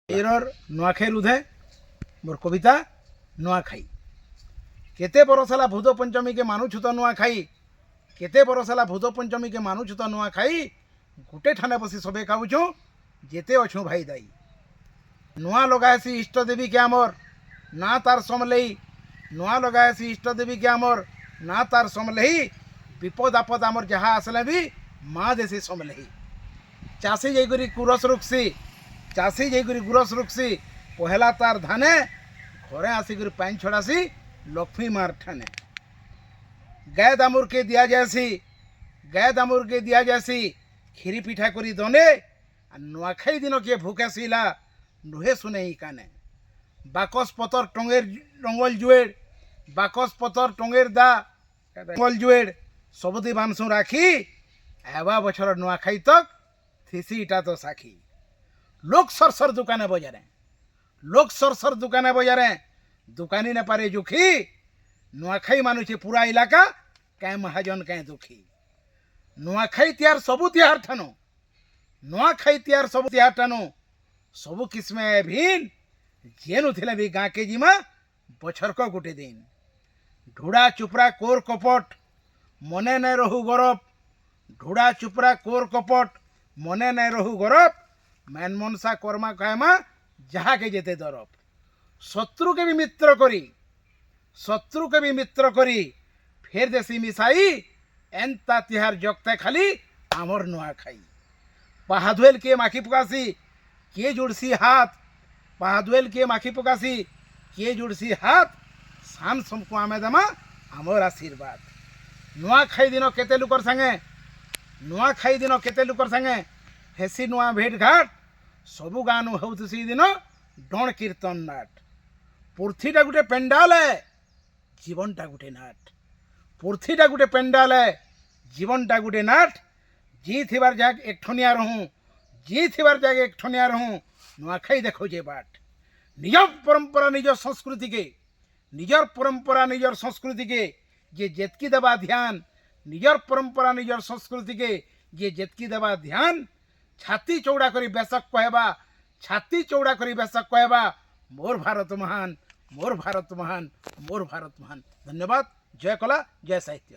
Error Nuakhai রুধে মোর কবিতা নুয়াখাই কেতে বরসালা ভূত পঞ্চমীকে মানুছু তো নুয়াখাই কেতে বরসালা ভূত পঞ্চমীকে মানুছু তো নুয়াখাই গোটে ঠানে বসি সবে খাউছু যেতে অছু ভাই দাই নুয়া লগাইছি ইষ্টদেবীকে আমর না তার সমলেই নুয়া লগাইছি ইষ্টদেবীকে আমর না তার সমলেই বিপদ আপদ আমর যাহা আসলে বি মা দেশি সমলেই চাষি যাইকরি কুরস রুখছি চাষি যাইকরি গুরস রুখছি পহেলা তার ধানে ঘরে আসিকরি পাইন ছড়াসি লক্ষ্মী মার ঠানে গায়ে দামুরকে দিয়া যাসি গায়ে দামুরকে দিয়া যাসি খিরি পিঠা করি দনে আর নোয়াখাই দিন কে ভুকেছিলা নুহে শুনে কানে বাকস পতর টঙের রঙ্গল জুয়ের বাকস পতর টঙের দা রঙ্গল জুয়ের সবুদি বানসু রাখি এবা বছর নোয়াখাই তক থিসিটা তো সাখী লোক সরসর দোকানে বাজারে লোক সরসর দোকানে বাজারে দোকানি না পারে জুখি নোয়াখাই মানুষে পুরা এলাকা কায় মহাজন কায় দুঃখী নোয়াখাই তিহার সবু তিহার ঠানো নোয়াখাই তিহার সবু তিহার ঠানো সবু কিসমে ভিন যেনু থিলে বি গাঁ কে জিমা বছরক গোটে দিন ঢুড়া চুপড়া কোর কপট মনে নাই রহু গরব ঢুড়া চুপড়া কোর কপট মনে নাই রহু গরব ম্যান মনসা কর্মা কায়মা যাহাকে যেতে দরব শত্রুকে বি মিত্র করি শত্রুকে বি মিত্র করি ফের দেশি মিশাই এন্তা তিহার জগতে খালি আমর নোয়াখাই পাহাদুয়েল কে মাখি পকাসি কে জুড়সি হাত পাহাদুয়েল কে মাখি পকাসি কে জুড়সি হাত সান সমকু আমে দেমা আমর আশীর্বাদ নোয়াখাই দিন কেতে লুকর সাঙ্গে নোয়াখাই দিন কেতে লুকর সাঙ্গে হেসি নোয়া ভেট ঘাট সবু গানু হউথি দিন ডণ কীর্তন নাট পুর্থিটা গুটে পেন্ডাল জীবনটা গুটে নাট পুর্থিটা গুটে পেন্ডাল জীবনটা গুটে নাট জি থিবার জাগ একঠনিয়া রহু জি থিবার জাগ একঠনিয়া রহু নোয়াখাই দেখো যে বাট নিজর পরম্পরা নিজর সংস্কৃতিকে নিজর পরম্পরা নিজর সংস্কৃতিকে যে যেতকি দেবা ধ্যান নিজর পরম্পরা নিজর সংস্কৃতিকে যে যেতকি দেবা ধ্যান ছাতি চৌড়া করি বেশক কহেবা ছাতি চৌড়া করি বেশক কহেবা মোর ভারত মহান মোর ভারত মহান মোর ভারত মহান। ধন্যবাদ। জয় কলা জয় সাহিত্য।